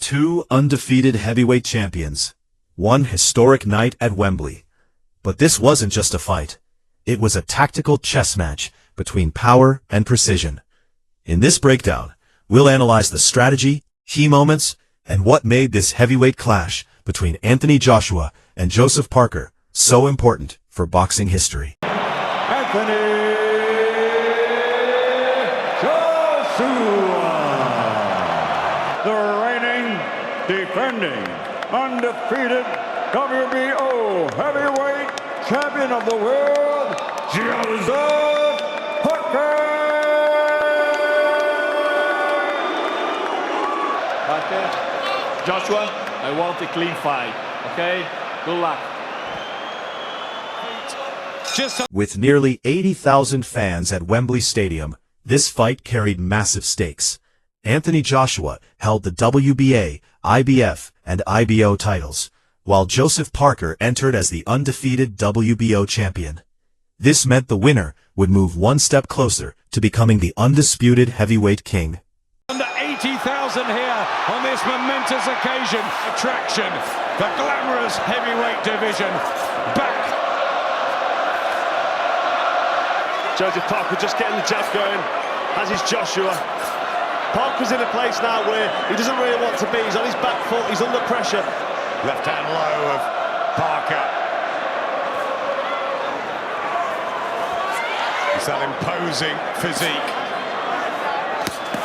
Two undefeated heavyweight champions. One historic night at Wembley. But this wasn't just a fight. It was a tactical chess match between power and precision. In this breakdown, we'll analyze the strategy, key moments, and what made this heavyweight clash between Anthony Joshua and Joseph Parker so important for boxing history. Anthony Joshua, the reigning, defending, undefeated WBO heavyweight champion of the world, Joseph Parker. Joshua, I want a clean fight, okay? Good luck. With nearly 80,000 fans at Wembley Stadium, this fight carried massive stakes. Anthony Joshua held the WBA, IBF, and IBO titles, while Joseph Parker entered as the undefeated WBO champion. This meant the winner would move one step closer to becoming the undisputed heavyweight king. Under 80,000 here on this momentous occasion. Attraction, the glamorous heavyweight division, back. Joseph Parker just getting the jab going, as is Joshua. Parker's in a place now where he doesn't really want to be. He's on his back foot, he's under pressure. Left hand low of Parker. It's that imposing physique.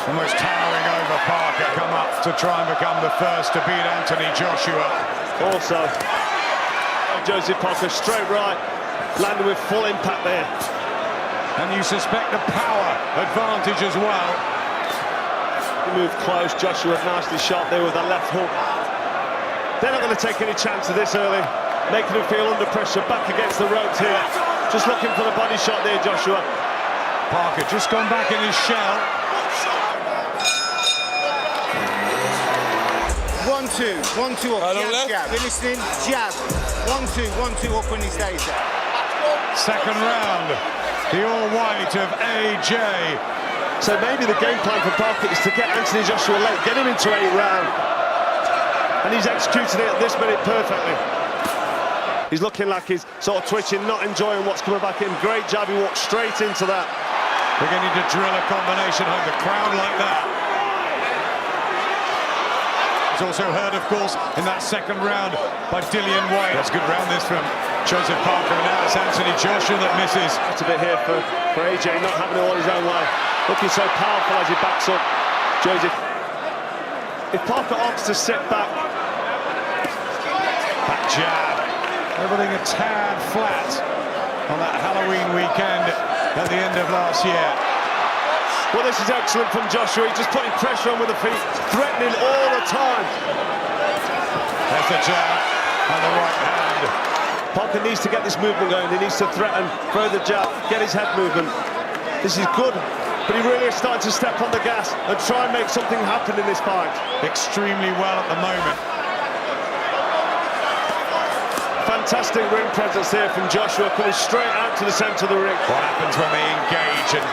Almost towering over Parker. Come up to try and become the first to beat Anthony Joshua. Also, Joseph Parker straight right, landing with full impact there. And you suspect the power advantage as well. He moved close, Joshua nicely shot there with that left hook. They're not going to take any chance of this early, making him feel under pressure, back against the ropes here. Just looking for the body shot there, Joshua. Parker just gone back in his shell. 1-2, 1-2 up, jab. You're listening, jab. 1-2, 1-2 up when he stays there. Second round, the all-white of AJ. So maybe the game plan for Parker is to get Anthony Joshua late, get him into 8th round. And he's executed it at this minute perfectly. He's looking like he's sort of twitching, not enjoying what's coming back in. Great jab, he walked straight into that. Beginning to drill a combination home, the crowd like that. It's also heard, of course, in that second round by Dillian White. That's a good round this from Joseph Parker, and now it's Anthony Joshua that misses. It's a bit here for AJ, not having it all his own way. Looking so powerful as he backs up Joseph. If Parker opts to sit back. Back jab. Everything a tad flat on that Halloween weekend at the end of last year. Well, this is excellent from Joshua. He's just putting pressure on with the feet, threatening all the time. There's the jab and the right hand. Parker needs to get this movement going. He needs to threaten, throw the jab, get his head movement. This is good, but he really is starting to step on the gas and try and make something happen in this fight. Extremely well at the moment. Fantastic ring presence here from Joshua, coming straight out to the centre of the ring. What happens when they engage and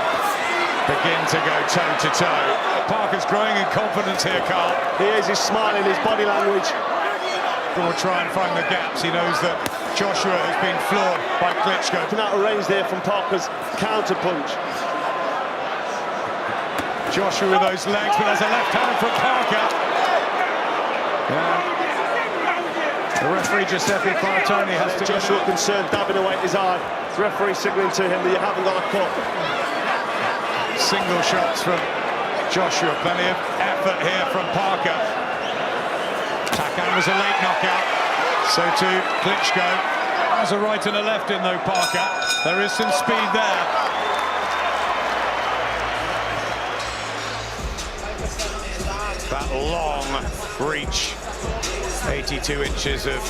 begin to go toe-to-toe? Parker's growing in confidence here, Carl. He is, he's smiling, his body language. Will try and find the gaps. He knows that Joshua has been floored by Klitschko. Out of range there from Parker's counter punch. Joshua with those legs, but there's a left hand from Parker. The referee josephparker has to... Joshua concerned, dabbing away at his eye. The referee signalling to him that you haven't got a cut. Single shots from Joshua, plenty of effort here from Parker. Takan was a late knockout, so too Klitschko. Has a right and a left in though, Parker. There is some speed there. That long reach, 82 inches of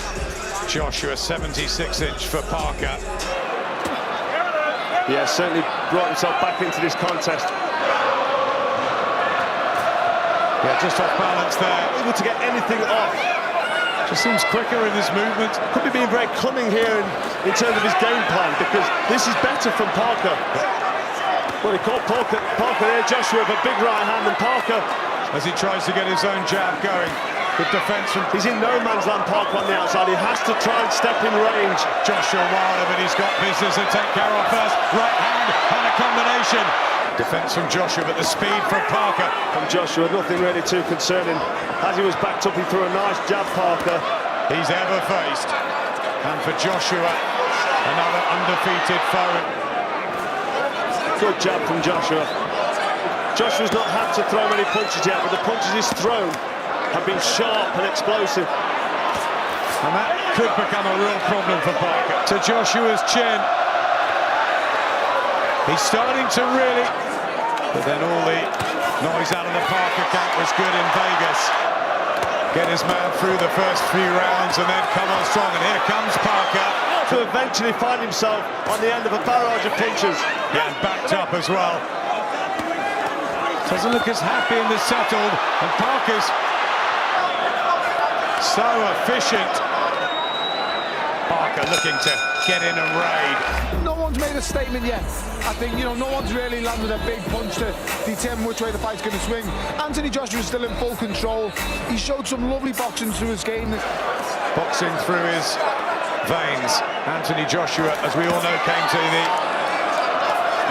Joshua, 76-inch for Parker. Yeah, certainly brought himself back into this contest. Yeah, just off balance there. Able to get anything off. Just seems quicker in his movement. Could be being very cunning here in terms of his game plan, because this is better from Parker. Well, he caught Parker there, Joshua with a big right hand, and Parker, as he tries to get his own jab going. Good defence from... He's in no man's land, Parker on the outside. He has to try and step in range. Joshua Wilder, but he's got business to take care of first. Right hand and a combination. Defence from Joshua, but the speed from Parker. From Joshua, nothing really too concerning. As he was backed up, he threw a nice jab, Parker. He's ever faced. And for Joshua, another undefeated foe. Good jab from Joshua. Joshua's not had to throw many punches yet, but the punches he's thrown have been sharp and explosive. And that could become a real problem for Parker. To Joshua's chin. He's starting to really... But then all the noise out of the Parker camp was good in Vegas. Get his man through the first few rounds and then come on strong. And here comes Parker. To eventually find himself on the end of a barrage of punches. Yeah, and backed up as well. Doesn't look as happy and as settled. And Parker's so efficient. Parker looking to get in and raid. No one's made a statement yet. I think, you know, no one's really landed a big punch to determine which way the fight's going to swing. Anthony Joshua is still in full control. He showed some lovely boxing through his game. Boxing through his veins. Anthony Joshua, as we all know, came to the...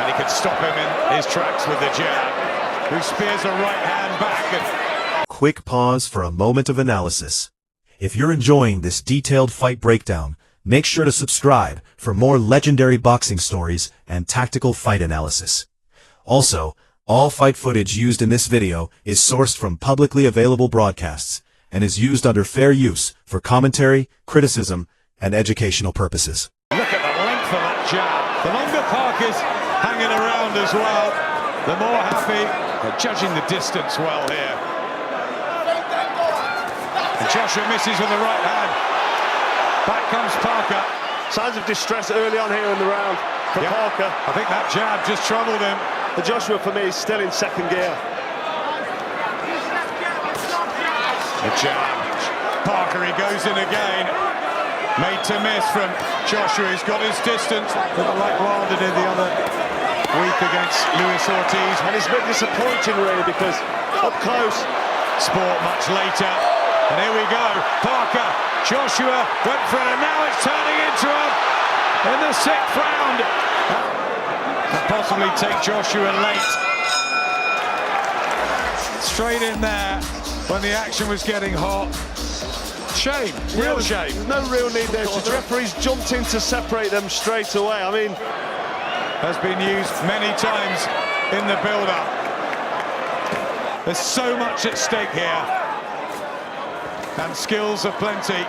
And he could stop him in his tracks with the jab. Who spears a right hand back. And... Quick pause for a moment of analysis. If you're enjoying this detailed fight breakdown, make sure to subscribe for more legendary boxing stories and tactical fight analysis. Also, all fight footage used in this video is sourced from publicly available broadcasts and is used under fair use for commentary, criticism, and educational purposes. Look at the length of that jab. The longer Parker's hanging around as well, the more happy. They're judging the distance well here. And Joshua misses with the right hand. Back comes Parker. Signs of distress early on here in the round for Parker. I think that jab just troubled him. The Joshua, for me, is still in second gear. The jab. Parker, he goes in again. Made to miss from Joshua. He's got his distance. Like Wilder did the other week against Luis Ortiz. And it's a bit disappointing, really, because up close. Sport much later. And here we go. Parker. Joshua went for it, and now it's turning into a... in the 6th round. Could possibly take Joshua late. Straight in there when the action was getting hot. Shame, real shame. There's no real need there. The referee's jumped in to separate them straight away. I mean... Has been used many times in the build-up. There's so much at stake here. And skills aplenty.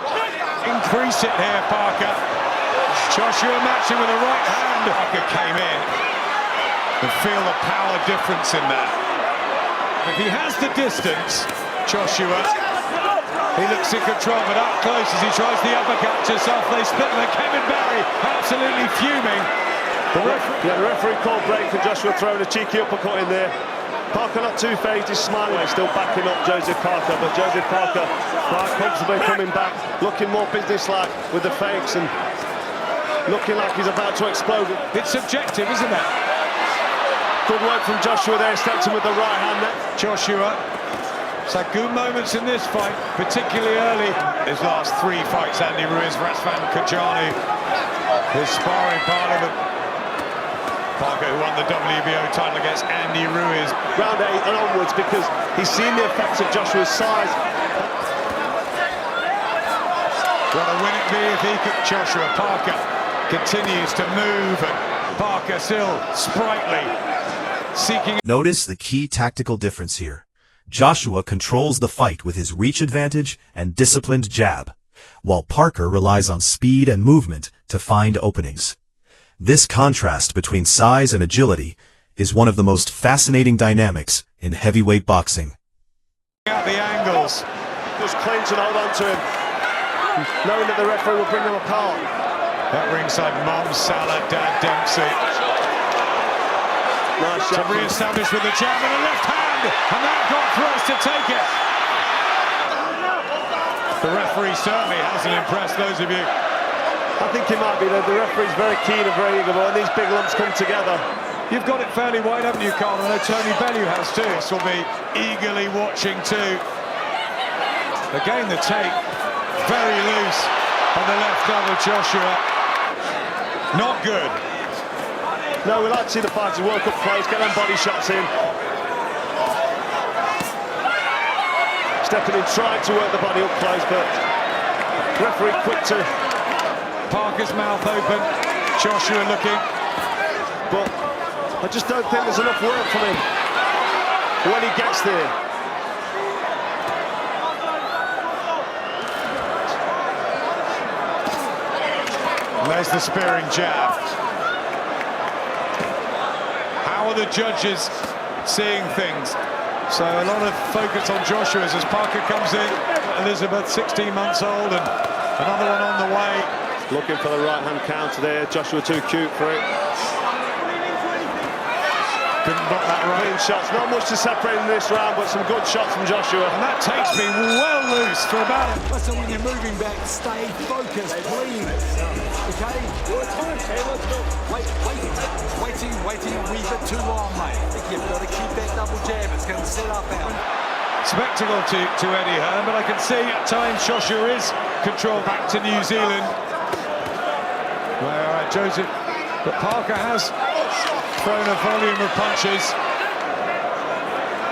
Increase it here, Parker. Joshua matching with a right hand. Parker came in. And feel the power difference in that. If he has the distance, Joshua, he looks in control, but up close as he tries the uppercut just off. They split with Kevin Barry, absolutely fuming. The referee called break for Joshua throwing a cheeky uppercut in there. Parker not too phased, he's smiling, he's still backing up Joseph Parker, but Joseph Parker quite comfortably coming back, looking more businesslike with the fakes and looking like he's about to explode. It's subjective, isn't it? Good work from Joshua there, stepped in with the right hand there. Joshua has had good moments in this fight, particularly early. His last 3 fights, Andy Ruiz, Razvan Kajanu, his sparring partner. Parker, who won the WBO title against Andy Ruiz. Round 8 and onwards, because he's seen the effects of Joshua's size. What a win it be if he could. Joshua Parker continues to move, and Parker still sprightly, seeking... Notice the key tactical difference here. Joshua controls the fight with his reach advantage and disciplined jab, while Parker relies on speed and movement to find openings. This contrast between size and agility is one of the most fascinating dynamics in heavyweight boxing. Out the angles. Just cling to hold on to him, knowing that the referee will bring them apart. That ringside mom, Salah, Dad Dempsey. Nice To shot. re-establish with the jab and a left hand, and that got Thrush to take it. The referee certainly hasn't impressed those of you. I think he might be. The referee's very keen and very eager, but when these big lumps come together... You've got it fairly wide, haven't you, Carl? I know Tony Bellew has too. This will be eagerly watching too. Again, the take very loose on the left arm of Joshua. Not good. No, we like to see the fighters work up close, get them body shots in. Stepping in, trying to work the body up close, but referee quick to... Parker's mouth open, Joshua looking. But I just don't think there's enough work from him when he gets there. And there's the spearing jab. How are the judges seeing things? So a lot of focus on Joshua as Parker comes in. Elizabeth, 16 months old, and another one on the way. Looking for the right-hand counter there. Joshua too cute for it. Couldn't block that right. Clean shots. Not much to separate in this round, but some good shots from Joshua. And that takes me well loose for about... Listen, when you're moving back, stay focused, please. Okay? Your time, let's go. Waiting a wee bit too long, mate. You've got to keep that double jab. It's going to set up out. Spectacle to Eddie Hearn, but I can see at times Joshua is controlled back to New Zealand. All right, Joseph, but Parker has thrown a volume of punches.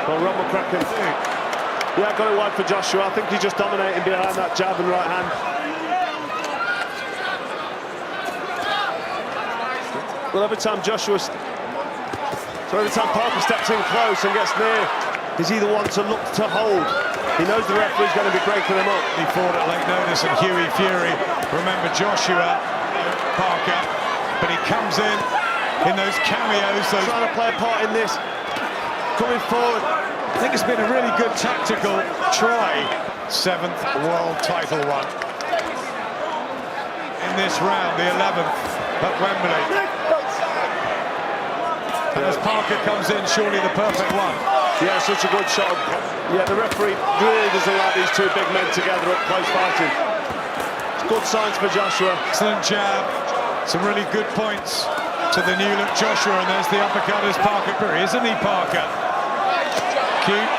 Well, Rob McCracken, yeah, got it wide for Joshua. I think he's just dominating behind that jab and right hand. Well, every time Parker steps in close and gets near, he's either one to look to hold. He knows the referee's going to be breaking him up. He fought at late notice and Hughie Fury. Remember Joshua, Parker, but he comes in those cameos. Trying to play a part in this, coming forward. I think it's been a really good tactical try. 7th world title one. In this round, the 11th at Wembley. And as Parker comes in, surely the perfect one. Yeah, such a good shot. Yeah, the referee really doesn't like these two big men together up close fighting. Good signs for Joshua. Excellent jab. Some really good points to the new look Joshua, and there's the uppercut as Parker. Isn't he, Parker? Cute.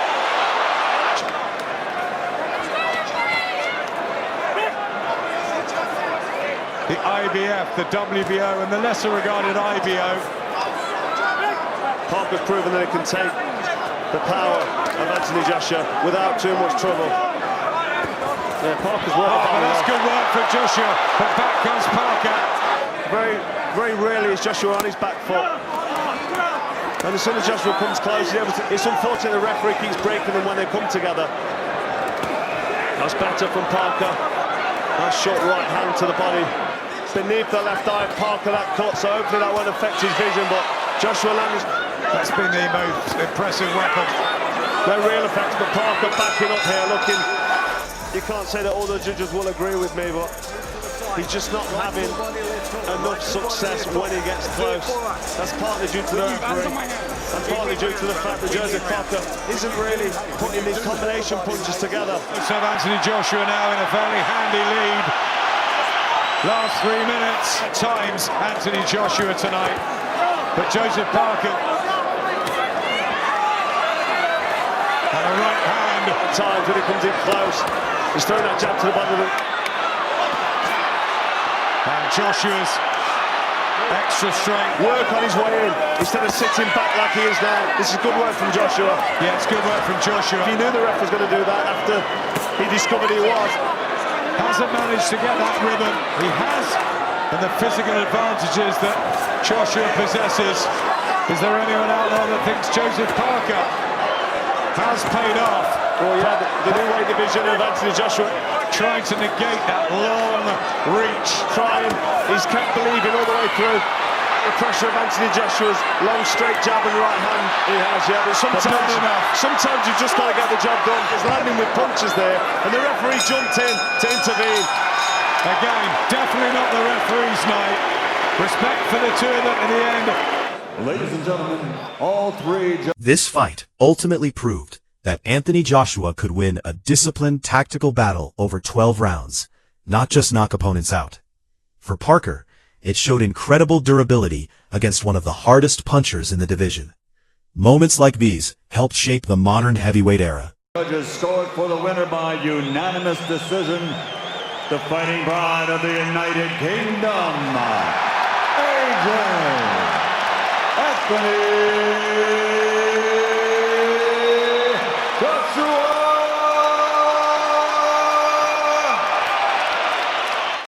The IBF, the WBO, and the lesser regarded IBO. Parker's proven that he can take the power of Anthony Joshua without too much trouble. Yeah, Parker's work. Oh, that's good work for Joshua, but back comes Parker. Very rarely is Joshua on his back foot. And as soon as Joshua comes close, it's unfortunate the referee keeps breaking them when they come together. That's better from Parker. Nice short right hand to the body. Beneath the left eye of Parker, that cut, so hopefully that won't affect his vision, but Joshua Landis... That's been the most impressive weapon. No real effects, but Parker backing up here, looking... You can't say that all the judges will agree with me, but he's just not having enough success when he gets close. That's partly due to the referee, and partly due to the fact that Joseph Parker isn't really putting these combination punches together. So Anthony Joshua now in a very handy lead. Last 3 minutes. At times, Anthony Joshua tonight. But Joseph Parker... And a right hand. At times when he comes in close, he's throwing that jab to the bottom of it. And Joshua's extra strength. Work on his way in, instead of sitting back like he is now. This is good work from Joshua. Yeah, it's good work from Joshua. He knew the ref was going to do that after he discovered he was. Hasn't managed to get that rhythm. He has. And the physical advantages that Joshua possesses. Is there anyone out there that thinks Joseph Parker has paid off? Well, yeah, the new weight division of Anthony Joshua. Trying to negate that long reach. He's kept believing all the way through. The pressure of Anthony Joshua's long straight jab and right hand he has, yeah, but sometimes you've just got to get the job done. He's landing with punches there, and the referee jumped in to intervene. Again, definitely not the referee's night. Respect for the two of them in the end. Ladies and gentlemen, all three... This fight ultimately proved that Anthony Joshua could win a disciplined tactical battle over 12 rounds, not just knock opponents out. For Parker, it showed incredible durability against one of the hardest punchers in the division. Moments like these helped shape the modern heavyweight era. Judges scored for the winner by unanimous decision. The fighting pride of the United Kingdom, AJ Anthony